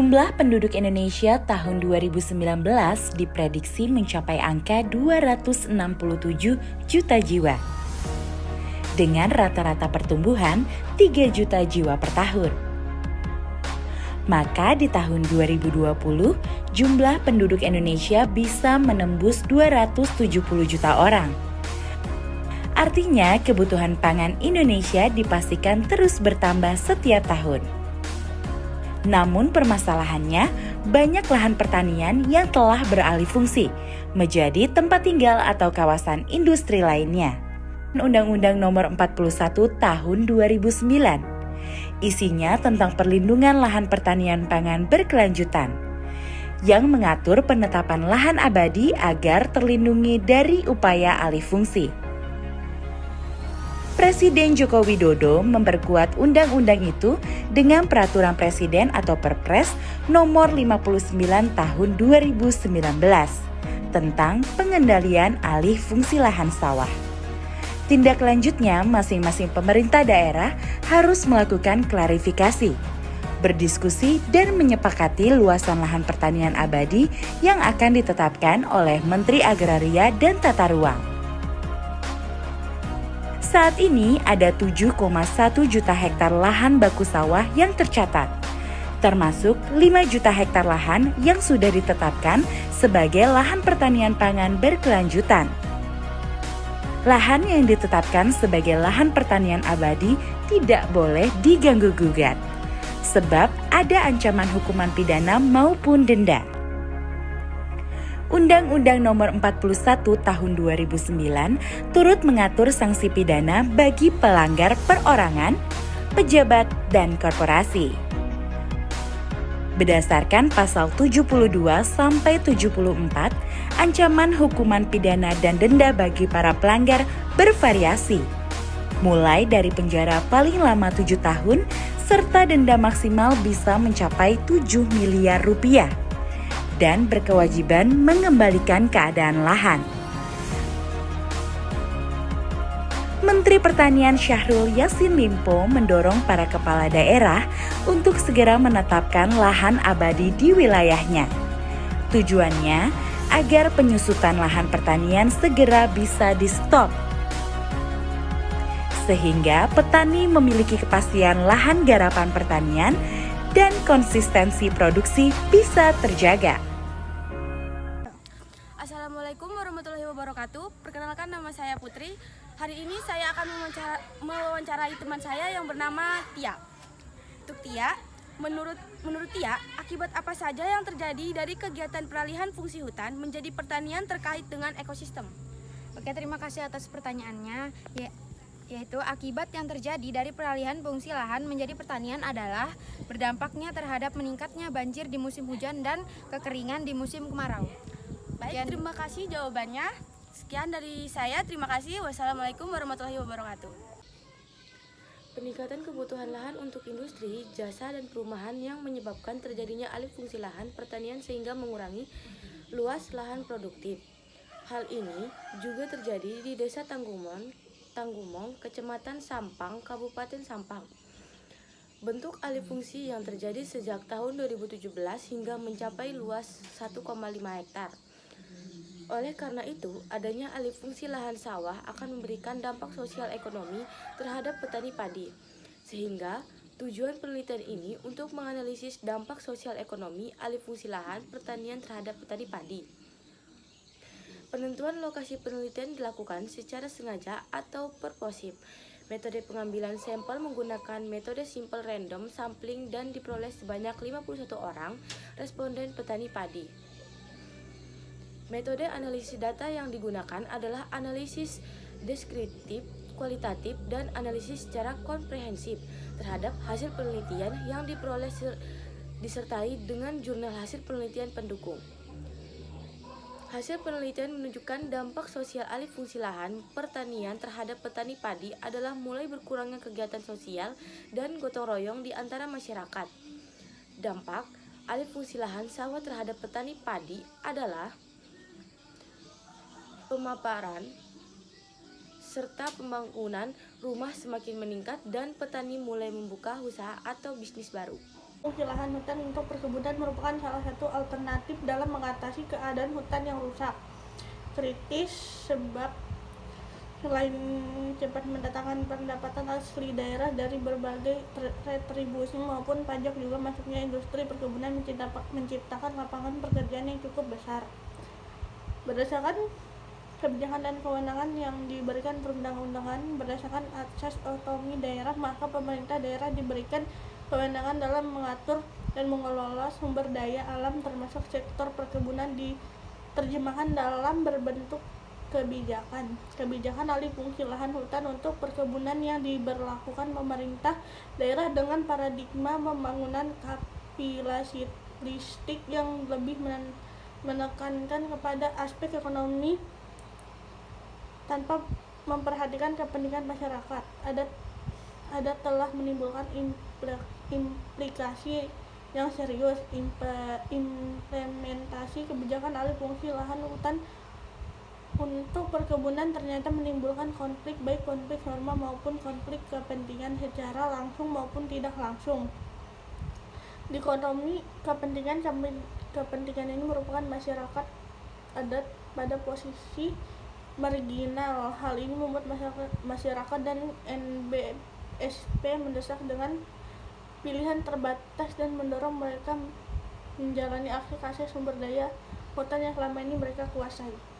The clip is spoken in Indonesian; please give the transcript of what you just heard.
Jumlah penduduk Indonesia tahun 2019 diprediksi mencapai angka 267 juta jiwa. Dengan rata-rata pertumbuhan 3 juta jiwa per tahun. Maka di tahun 2020, jumlah penduduk Indonesia bisa menembus 270 juta orang. Artinya, kebutuhan pangan Indonesia dipastikan terus bertambah setiap tahun. Namun permasalahannya, banyak lahan pertanian yang telah beralih fungsi menjadi tempat tinggal atau kawasan industri lainnya. Undang-Undang Nomor 41 Tahun 2009. Isinya tentang perlindungan lahan pertanian pangan berkelanjutan yang mengatur penetapan lahan abadi agar terlindungi dari upaya alih fungsi. Presiden Joko Widodo memperkuat undang-undang itu dengan Peraturan Presiden atau Perpres Nomor 59 Tahun 2019 tentang pengendalian alih fungsi lahan sawah. Tindak lanjutnya, masing-masing pemerintah daerah harus melakukan klarifikasi, berdiskusi dan menyepakati luasan lahan pertanian abadi yang akan ditetapkan oleh Menteri Agraria dan Tata Ruang. Saat ini ada 7,1 juta hektar lahan baku sawah yang tercatat, termasuk 5 juta hektar lahan yang sudah ditetapkan sebagai lahan pertanian pangan berkelanjutan. Lahan yang ditetapkan sebagai lahan pertanian abadi tidak boleh diganggu-gugat, sebab ada ancaman hukuman pidana maupun denda. Undang-Undang Nomor 41 Tahun 2009 turut mengatur sanksi pidana bagi pelanggar perorangan, pejabat, dan korporasi. Berdasarkan pasal 72 sampai 74, ancaman hukuman pidana dan denda bagi para pelanggar bervariasi, mulai dari penjara paling lama 7 tahun serta denda maksimal bisa mencapai 7 miliar rupiah. Dan berkewajiban mengembalikan keadaan lahan. Menteri Pertanian Syahrul Yassin Limpo mendorong para kepala daerah untuk segera menetapkan lahan abadi di wilayahnya. Tujuannya agar penyusutan lahan pertanian segera bisa di-stop, sehingga petani memiliki kepastian lahan garapan pertanian dan konsistensi produksi bisa terjaga. Assalamualaikum warahmatullahi wabarakatuh. Perkenalkan, nama saya Putri. Hari ini saya akan mewawancarai teman saya yang bernama Tia. Untuk Tia, menurut Tia, akibat apa saja yang terjadi dari kegiatan peralihan fungsi hutan menjadi pertanian terkait dengan ekosistem? Oke, terima kasih atas pertanyaannya. Yaitu akibat yang terjadi dari peralihan fungsi lahan menjadi pertanian adalah berdampaknya terhadap meningkatnya banjir di musim hujan dan kekeringan di musim kemarau. Baik, terima kasih jawabannya. Sekian dari saya, terima kasih. Wassalamualaikum warahmatullahi wabarakatuh. Peningkatan kebutuhan lahan untuk industri, jasa, dan perumahan yang menyebabkan terjadinya alih fungsi lahan pertanian sehingga mengurangi luas lahan produktif. Hal ini juga terjadi di Desa Tanggumong, Kecamatan Sampang, Kabupaten Sampang. Bentuk alih fungsi yang terjadi sejak tahun 2017 hingga mencapai luas 1,5 hektar. Oleh karena itu, adanya alih fungsi lahan sawah akan memberikan dampak sosial ekonomi terhadap petani padi. Sehingga tujuan penelitian ini untuk menganalisis dampak sosial ekonomi alih fungsi lahan pertanian terhadap petani padi. Penentuan lokasi penelitian dilakukan secara sengaja atau purposif. Metode pengambilan sampel menggunakan metode simple random sampling dan diperoleh sebanyak 51 orang responden petani padi. Metode analisis data yang digunakan adalah analisis deskriptif, kualitatif, dan analisis secara komprehensif terhadap hasil penelitian yang diperoleh disertai dengan jurnal hasil penelitian pendukung. Hasil penelitian menunjukkan dampak sosial alih fungsi lahan pertanian terhadap petani padi adalah mulai berkurangnya kegiatan sosial dan gotong royong di antara masyarakat. Dampak alih fungsi lahan sawah terhadap petani padi adalah pemaparan serta pembangunan rumah semakin meningkat dan petani mulai membuka usaha atau bisnis baru. Fungsi lahan hutan untuk perkebunan merupakan salah satu alternatif dalam mengatasi keadaan hutan yang rusak kritis, sebab selain cepat mendatangkan pendapatan asli daerah dari berbagai retribusi maupun pajak, juga masuknya industri perkebunan menciptakan lapangan pekerjaan yang cukup besar. Berdasarkan kebijakan dan kewenangan yang diberikan perundang-undangan berdasarkan asas otonomi daerah, maka pemerintah daerah diberikan kewenangan dalam mengatur dan mengelola sumber daya alam termasuk sektor perkebunan, diterjemahkan dalam berbentuk kebijakan alih fungsi lahan hutan untuk perkebunan yang diberlakukan pemerintah daerah dengan paradigma pembangunan kapitalistik yang lebih menekankan kepada aspek ekonomi tanpa memperhatikan kepentingan masyarakat. Ada telah menimbulkan implikasi yang serius. Implementasi kebijakan alih fungsi lahan hutan untuk perkebunan ternyata menimbulkan konflik, baik konflik norma maupun konflik kepentingan secara langsung maupun tidak langsung. Dikotomi kepentingan ini merupakan masyarakat adat pada posisi marginal. Hal ini membuat masyarakat dan NBSP mendesak dengan pilihan terbatas dan mendorong mereka menjalani akses sumber daya hutan yang selama ini mereka kuasai.